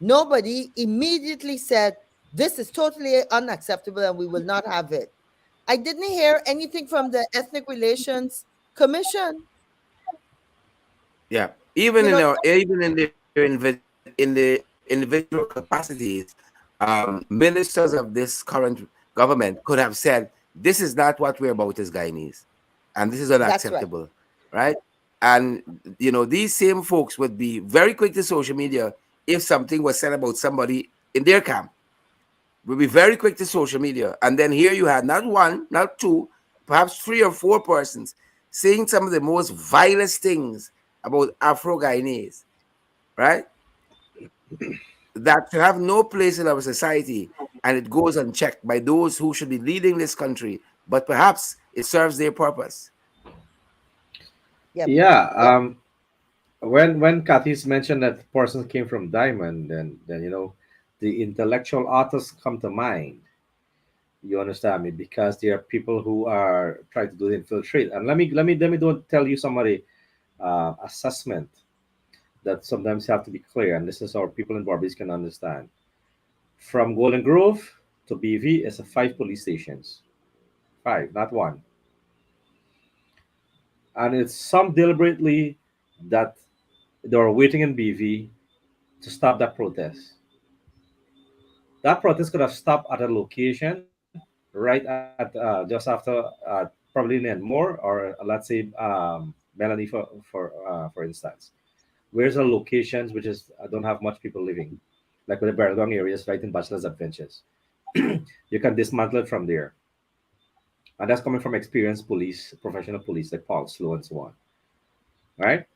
nobody immediately said, this is totally unacceptable and we will not have it. I didn't hear anything from the Ethnic Relations Commission. yeah. You know, Even in their in the individual capacities, ministers of this current government could have said, "This is not what we're about as Guyanese, and this is that's right. unacceptable," right? And these same folks would be very quick to social media if something was said about somebody in their camp. Would be very quick to social media, and then here you had not one, not two, perhaps three or four persons saying some of the most vilest things about Afro Guyanese, right? That should have no place in our society, and it goes unchecked by those who should be leading this country, but perhaps it serves their purpose. Yep. Yeah. Yep. When Kathy's mentioned that the person came from Diamond, then the intellectual authors come to mind. You understand me? Because there are people who are trying to do the infiltrate. And let me don't tell you somebody assessment that sometimes you have to be clear, and this is how people in Barbados can understand. From Golden Grove to BV is a 5 police stations, 5, not one, and it's some deliberately that they were waiting in BV to stop that protest. That protest could have stopped at a location right at just after probably Nenmore or let's say Melanie for instance. Where's the locations which is don't have much people living, like with the Barragong areas right in Bachelor's Adventures. You can dismantle it from there, and that's coming from experienced police, professional police like Paul Slow and so on. Right?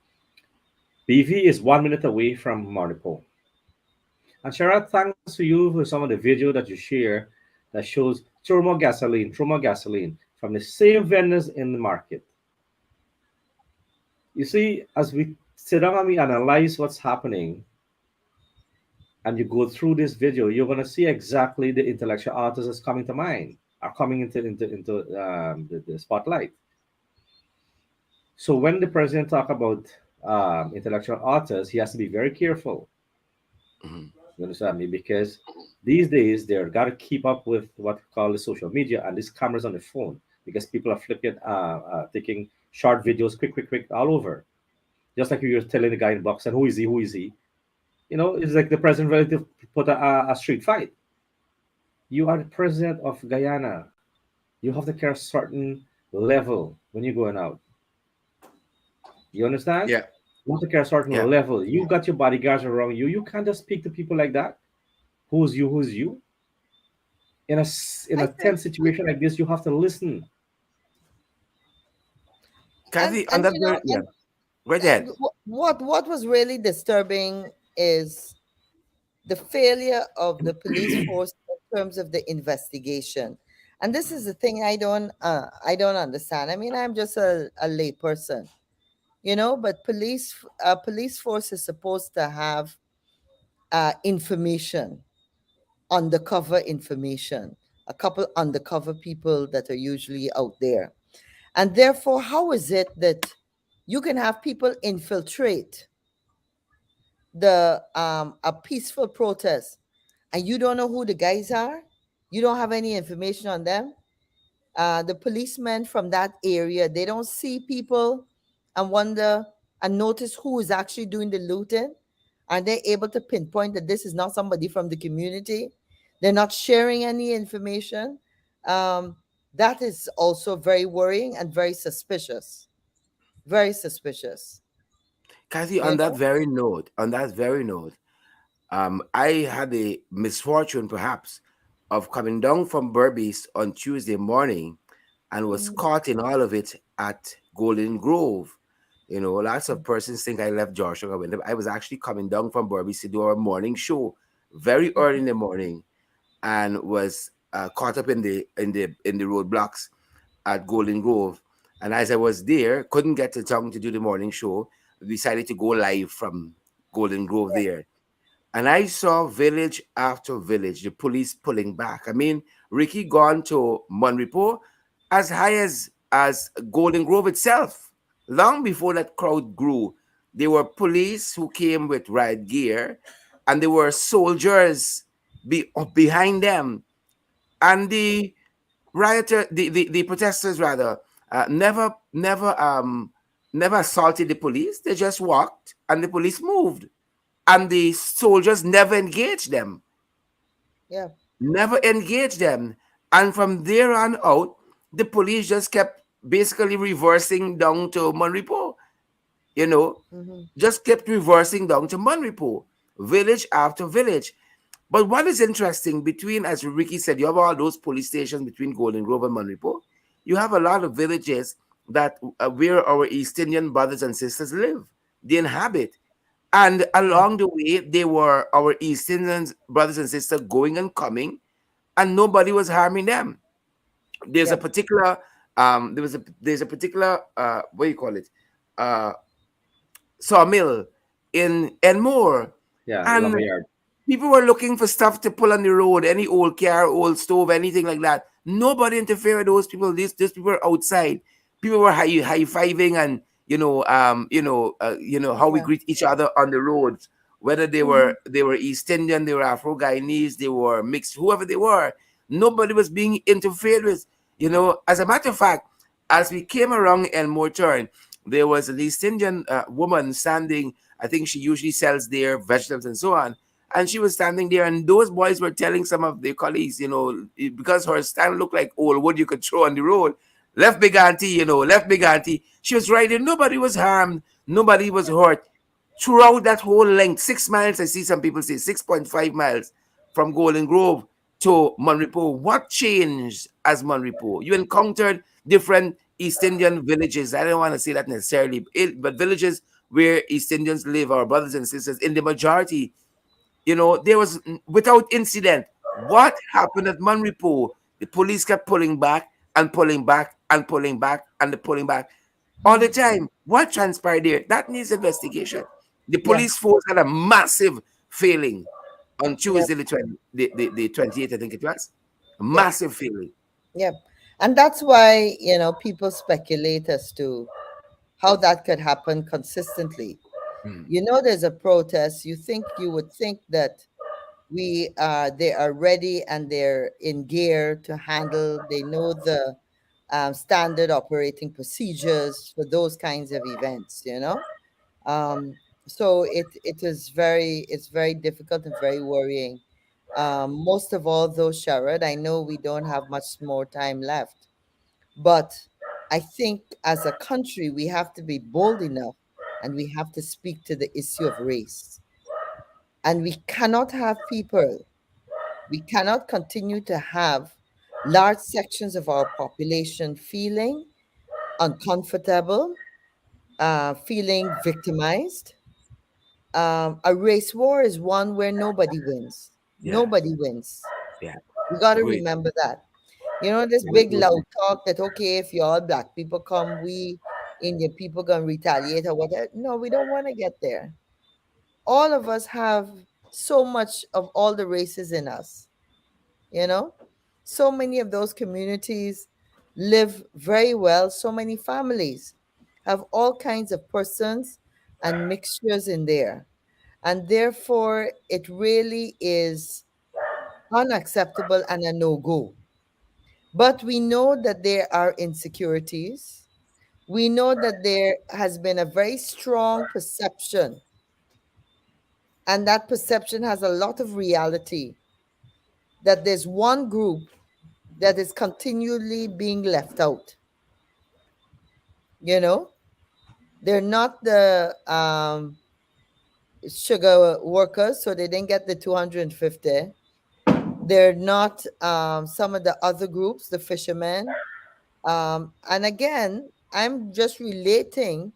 BV is 1 minute away from Marnipo. And Shara, thanks to you for some of the video that you share that shows throw more gasoline from the same vendors in the market. You see, as we sit down and we analyze what's happening, and you go through this video, you're going to see exactly the intellectual artists that's coming to mind, are coming into the spotlight. So when the president talk about intellectual artists, he has to be very careful. Mhm. You understand me? Because these days they're got to keep up with what we call the social media and these cameras on the phone, because people are flipping, taking short videos, quick, all over. Just like you were telling the guy in box, and who is he? Who is he? It's like the president ready to put a street fight. You are the president of Guyana. You have to carry a certain level when you're going out. You understand? Yeah, You have to carry a certain yeah. level. You got your bodyguards around you. You can't just speak to people like that. Who's you? Who's you? In I a think, tense situation like this, you have to listen. Kathy, on and that very, yeah, right ahead. what was really disturbing is the failure of the police force in terms of the investigation. And this is the thing I don't understand. I mean, I'm just a lay person, but police force is supposed to have information, undercover information, a couple undercover people that are usually out there. And therefore, how is it that you can have people infiltrate the a peaceful protest and you don't know who the guys are? You don't have any information on them. The policemen from that area, they don't see people and wonder and notice who is actually doing the looting. Are they able to pinpoint that this is not somebody from the community? They're not sharing any information. Um, that is also very worrying and very suspicious. Very suspicious. Kathy, You know? on that very note, I had the misfortune, perhaps, of coming down from Berbice on Tuesday morning and was Mhm. caught in all of it at Golden Grove. Lots of persons think I left Joshua when I was actually coming down from Burby to do our morning show very early in the morning, and was caught up in the roadblocks at Golden Grove. And as I was there, couldn't get to town to do the morning show. Decided to go live from Golden Grove there. And I saw village after village, the police pulling back. I mean, Ricky gone to Monrepo as high as Golden Grove itself. Long before that crowd grew, there were police who came with riot gear, and there were soldiers behind them. And the protesters rather, never assaulted the police. They just walked, and the police moved, and the soldiers never engaged them, Yeah. never engaged them. And from there on out, the police just kept basically reversing down to Monrepo, you know, Hmm. just kept reversing down to Monrepo, village after village. But what is interesting between, as Ricky said, you have all those police stations between Golden Grove and Monrepo. You have a lot of villages that where our East Indian brothers and sisters live, they inhabit. And Yeah. along the way, they were our East Indian brothers and sisters going and coming, and nobody was harming them. There's a Yep. particular there's a particular what do you call it? Uh Sawmill in Enmore. Yeah, And lumber yard. people were looking for stuff to pull on the road, any old car, old stove, anything like that. Nobody interfered with those people. These people were outside. People were high fiving, and how we Yeah. greet each other on the roads. Whether they Hmm. were they were East Indian, they were Afro Guyanese, they were mixed, whoever they were. Nobody was being interfered with. As a matter of fact, as we came around Elmore Turn, there was an East Indian woman standing. I think she usually sells their vegetables and so on, and she was standing there, and those boys were telling some of their colleagues, because her stand looked like old wood you could throw on the road. Left big auntie, left big auntie. She was riding. Nobody was harmed. Nobody was hurt. Throughout that whole length, 6 miles, I see some people say 6.5 miles from Golden Grove to Monrepo. What changed as Monrepo? You encountered different East Indian villages. I don't want to say that necessarily, but villages where East Indians live, our brothers and sisters, in the majority. There was without incident. What happened at Monrepo? The police kept pulling back and pulling back and pulling back and pulling back all the time. What transpired there? That needs investigation. The Yeah. police force had a massive failing on Yep. Tuesday, the 28th, I think it was. A Yep. massive failing. Yep. And that's why, people speculate as to how that could happen consistently. Hmm. There's a protest. You would think that they are ready and they're in gear to handle. They know the standard operating procedures for those kinds of events. Um, so it's very difficult and very worrying. Most of all, though, Sharad, I know we don't have much more time left, but I think as a country, we have to be bold enough and we have to speak to the issue of race. And we cannot continue to have large sections of our population feeling uncomfortable, feeling victimized. A race war is one where nobody wins. Yeah, Nobody wins. yeah, You got to great. remember that. This big loud Absolutely. talk that, okay, if you all black people come, we Indian people gonna retaliate or whatever. No, we don't want to get there. All of us have so much of all the races in us, you know? So many of those communities live very well. So many families have all kinds of persons and mixtures in there. And therefore, it really is unacceptable and a no go. But we know that there are insecurities. We know that there has been a very strong perception, and that perception has a lot of reality, that there's one group that is continually being left out. You know, they're not the sugar workers, so they didn't get the 250. They're not some of the other groups, the fishermen. And again, I'm just relating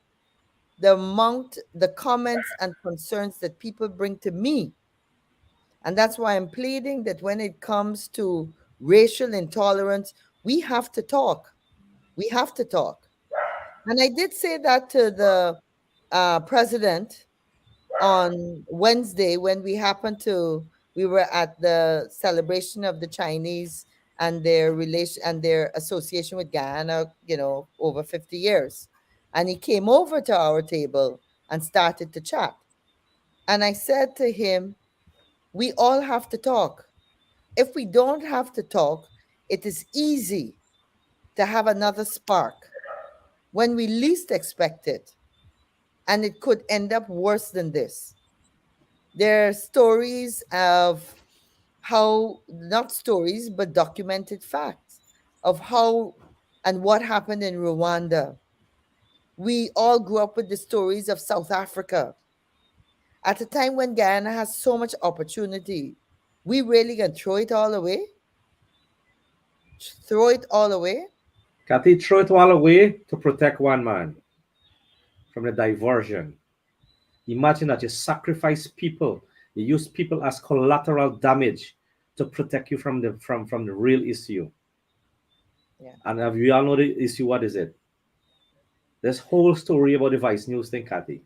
the comments and concerns that people bring to me. And that's why I'm pleading that when it comes to racial intolerance, we have to talk. We have to talk. And I did say that to the president on Wednesday when we were at the celebration of the Chinese and their relation and their association with Guyana, over 50 years. And he came over to our table and started to chat. And I said to him, we all have to talk. If we don't have to talk, it is easy to have another spark when we least expect it. And it could end up worse than this. There are stories of how, not stories, but documented facts of how and what happened in Rwanda. We all grew up with the stories of South Africa. At a time when Guyana has so much opportunity, we really can throw it all away? Throw it all away? Kathy, throw it all away to protect one man from the diversion. Imagine that you sacrifice people, you use people as collateral damage to protect you from the real issue. Yeah. And if we all know the issue, what is it? This whole story about the Vice News thing, Kathy.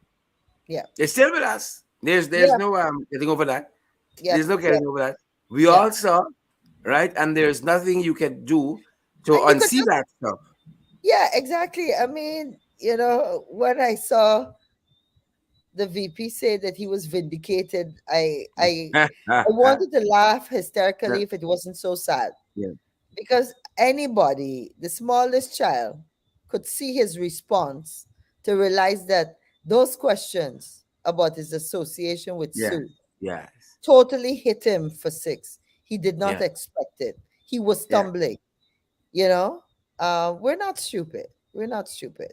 Yeah. They're still with us. There's Yeah. no getting over that. Yep. There's no Yep. getting over that. We Yep. all saw, right? And there's nothing you can do to And you could unsee just, that stuff. yeah, exactly. I mean, when I saw the VP say that he was vindicated, I wanted to laugh hysterically if it wasn't so sad. Yeah. Because anybody, the smallest child, could see his response to realize that those questions about his association with Yeah. Sue Yes. totally hit him for six. He did not Yeah. expect it. He was Yeah. stumbling, you know. We're not stupid. We're not stupid.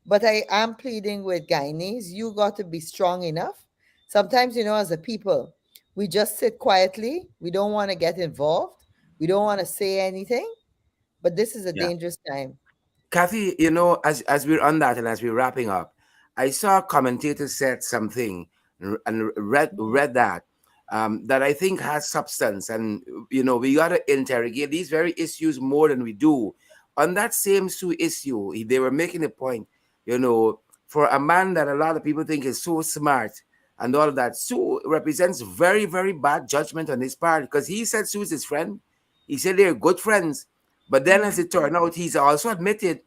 But I am pleading with Guyanese, you got to be strong enough. Sometimes, as a people, we just sit quietly. We don't want to get involved. We don't want to say anything. But this is a Yeah. dangerous time. Kathy, as we're on that and as we're wrapping up, I saw a commentator said something and read that I think has substance, and we got to interrogate these very issues more than we do. On that same Sue issue, they were making a point, for a man that a lot of people think is so smart and all of that. Sue represents very, very bad judgment on his part because he said Sue's his friend. He said they're good friends. But then, as it turned out, he's also admitted,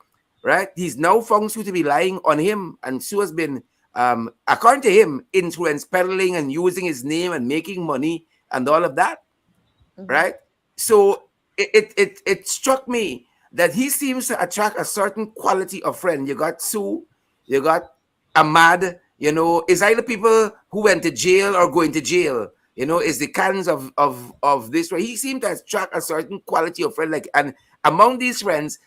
right? He's now found Sue to be lying on him, and Sue has been, according to him, influence peddling and using his name and making money and all of that, Mhm. right? So it struck me that he seems to attract a certain quality of friend. You got Sue, you got Ahmad. It's either people who went to jail or going to jail. Is the kinds of this. He seemed to attract a certain quality of friend. Like, and among these friends,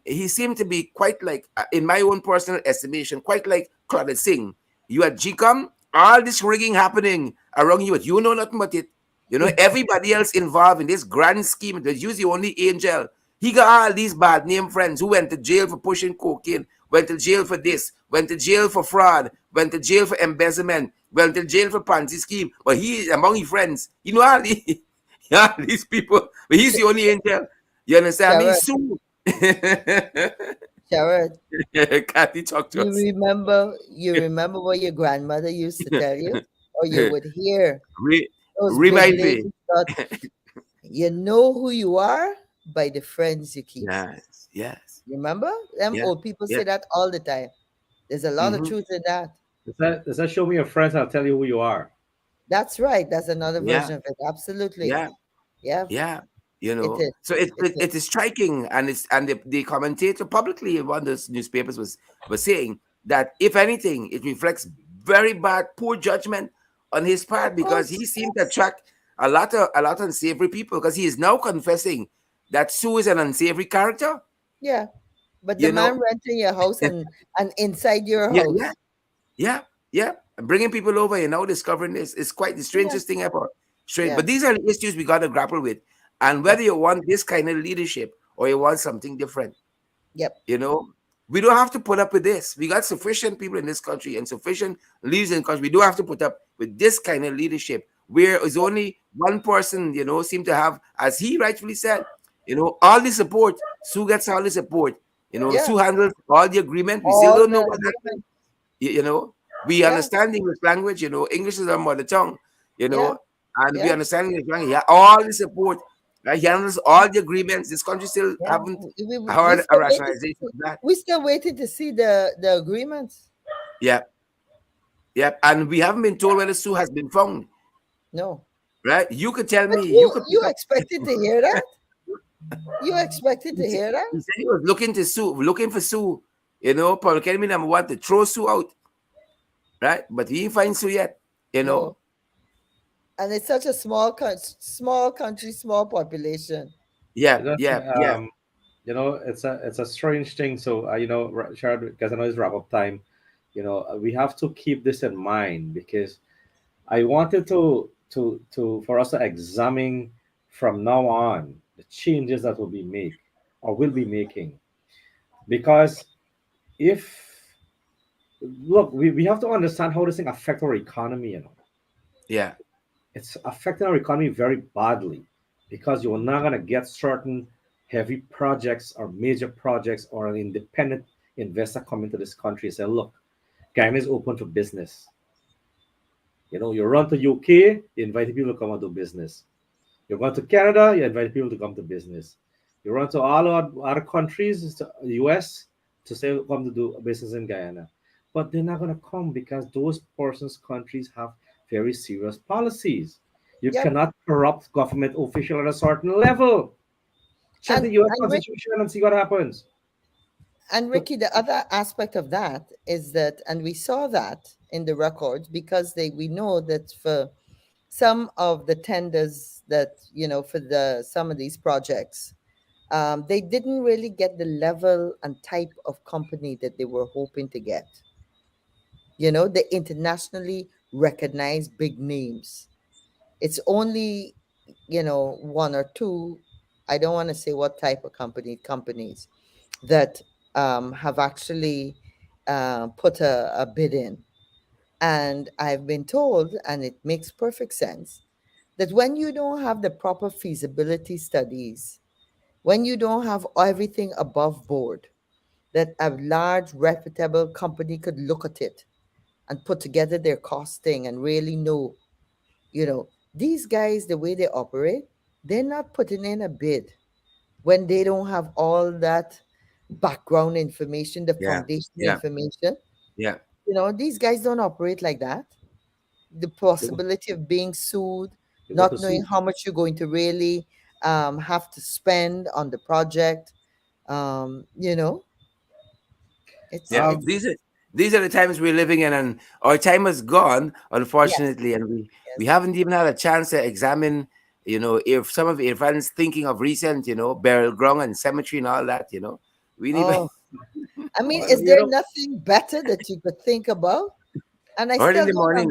he seemed to be quite like, in my own personal estimation, quite like Claude Singh. You at GCOM, all this rigging happening around you, but you know nothing but it. Everybody else involved in this grand scheme, it was you the only angel. He got all these bad name friends who went to jail for pushing cocaine, went to jail for this, went to jail for fraud, went to jail for embezzlement, went to jail for Ponzi scheme. But he, among his friends, all yeah, these people, but he's the only angel. You understand me? Sharad, Sue. Sharad, Kathy, talk to us. you remember what your grandmother used to tell you, or you would hear Re- those big Remind me. ladies that you know who you are by the friends you keep. Yes, yes, Remember? Them yeah, old people yeah. say that all the time. There's a lot of Hmm. truth in that. Does that show me your friends? I'll tell you who you are. That's right. That's another Yeah, version of it. Absolutely. yeah. Yeah, Yeah, it is. so it, It it, is. it is striking, and the commentator publicly in one of those newspapers was saying that if anything, it reflects very bad, poor judgment on his part Of because course. he seemed to attract a lot of unsavory people because he is now confessing that Sue is an unsavory character. Yeah. But the You know, man renting your house and inside your yeah, yeah, house. yeah, yeah. And bringing people over, discovering this is quite the Yeah. strangest thing ever. Strange, Yeah. but these are the issues we got to grapple with, and whether Yep. you want this kind of leadership or you want something different, Yep. you know, We don't have to put up with this. We got sufficient people in this country and sufficient leaders in the country. We don't have to put up with this kind of leadership where it's only one person, seem to have, as he rightfully said, all the support. Sue gets all the support. Yeah, Sue handles all the agreement. We still all don't the know what that agreement. means. We Yeah, understand English language. English is our mother tongue. You yeah, know, and we yeah, understand English language. Yeah, all the support. Right? He handles all the agreements. This country still yeah. haven't We heard a still waiting to rationalization see. of that. We still waiting to see the agreements. Yeah, yeah, and we haven't been told whether Sue has been found. No, Right? You could tell but me. You you could pick you up. expected to hear that? You expected He to said, hear that? he said he was looking for Sue. Public enemy number one to throw Sue out. Right? But he ain't find Sue yet. You know. No. And it's such a small country, small population. Yeah, You know, yeah, yeah, it's a strange thing. So Sharad, because I know it's wrap up time. We have to keep this in mind, because I wanted to for us to examine from now on the changes that will be made or will be making. Because if look, we have to understand how this thing affect our economy. yeah, It's affecting our economy very badly, because you're not going to get certain heavy projects or major projects, or an independent investor coming to this country and say, look, Guyana is open for business. You run to UK, you invite people to come and do business. You run to Canada, you invite people to come to business. You run to all other countries, to the US, to say come to do business in Guyana. But they're not going to come, because those persons' countries have very serious policies. You Yep. cannot corrupt government official at a certain level. Check the US And Constitution and see what happens. So, Ricky, the other aspect of that is that, and we saw that in the records, because we know that for some of the tenders that, for some of these projects, they didn't really get the level and type of company that they were hoping to get. The internationally recognized big names. It's only, one or two, I don't want to say what type of companies that have actually put a bid in. And I've been told, and it makes perfect sense, that when you don't have the proper feasibility studies, when you don't have everything above board, that a large reputable company could look at it and put together their costing and really know, these guys, the way they operate, they're not putting in a bid when they don't have all that background information, the yeah, foundation yeah, information. yeah. These guys don't operate like that. The they go, possibility of being sued, they go to not knowing sue. how much you're going to really have to spend on the project. Um, you know, it's Yeah, Um, it's these are the times we're living in, and our time is gone, yes, unfortunately, and we yes. haven't even had a chance to examine, if some of Irfan's thinking of recent, burial ground and cemetery and all that, we didn't even Oh, I mean, well, is there nothing better that you could think about? And I early in still the don't morning.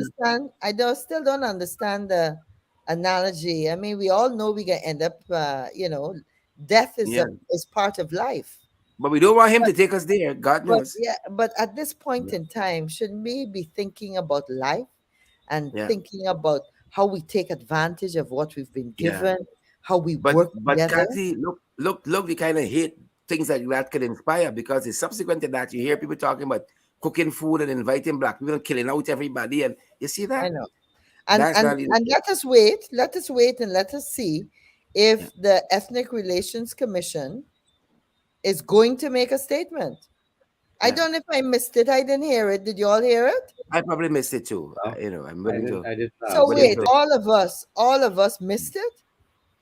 understand. Still don't understand the analogy. I mean, we all know we're gonna end up. Death Yeah, is part of life. but we don't want him to take us there. God But knows. yeah, but at this point Yeah, in time, shouldn't we be thinking about life and yeah, thinking about how we take advantage of what we've been yeah. given, how we But work but together? Kathy, look, the kind of hate things like that can inspire, because it's subsequent to that you hear people talking about cooking food and inviting black people and killing out everybody, and you see I that? know. And That's and not and leadership. let us wait and let us see Yeah, if the Ethnic Relations Commission is going to make a statement. I yeah. don't know if I missed it. I didn't hear it. Did you all hear it? I probably missed it too. no, I'm I willing didn't. to I did So not. willing wait, to all of us missed it?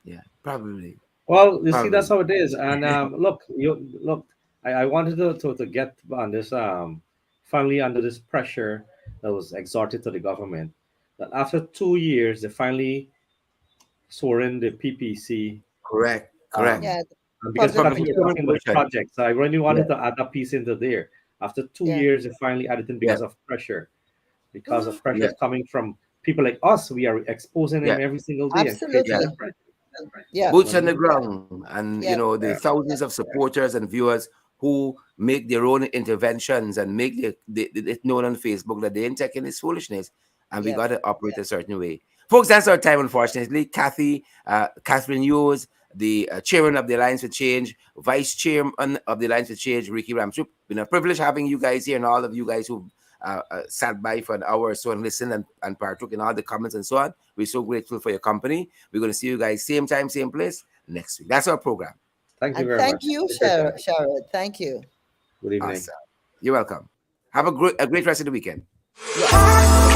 yeah, probably. Well, you see, that's Probably. how it is. And look. I wanted to get on this finally under this pressure that was exerted to the government. That after 2 years, they finally swore in the PPC, Correct. um, Correct. Yeah, because The we're public public talking, we're procurement talking procurement. about the commission. project. So I really Yeah. wanted to add that piece into there. After two Yeah. years, they finally added in Yeah. because of pressure, because of pressures Yeah. coming from people like us. We are exposing Yeah. them every single day and creating Yeah. that Absolutely. pressure. Yeah. You know Boots what I on the mean? Yeah. ground, and Yeah. the thousands of supporters and viewers who make their own interventions and make it known on Facebook that they ain't taking this foolishness, and we Yep. got to operate a certain way. Folks, that's our time, unfortunately. Catherine Hughes, the chairman of the Alliance for Change, vice chairman of the Alliance for Change, Ricky Ramchup. Been a privilege having you guys here, and all of you guys who sat by for an hour or so and listened and partook in all the comments and so on. We're so grateful for your company. We're going to see you guys same time, same place next week. That's our program. Thank you And very thank much. you, Appreciate that. Sharad. Thank you. Good evening. Awesome. You're welcome. Have a great rest of the weekend. Yes.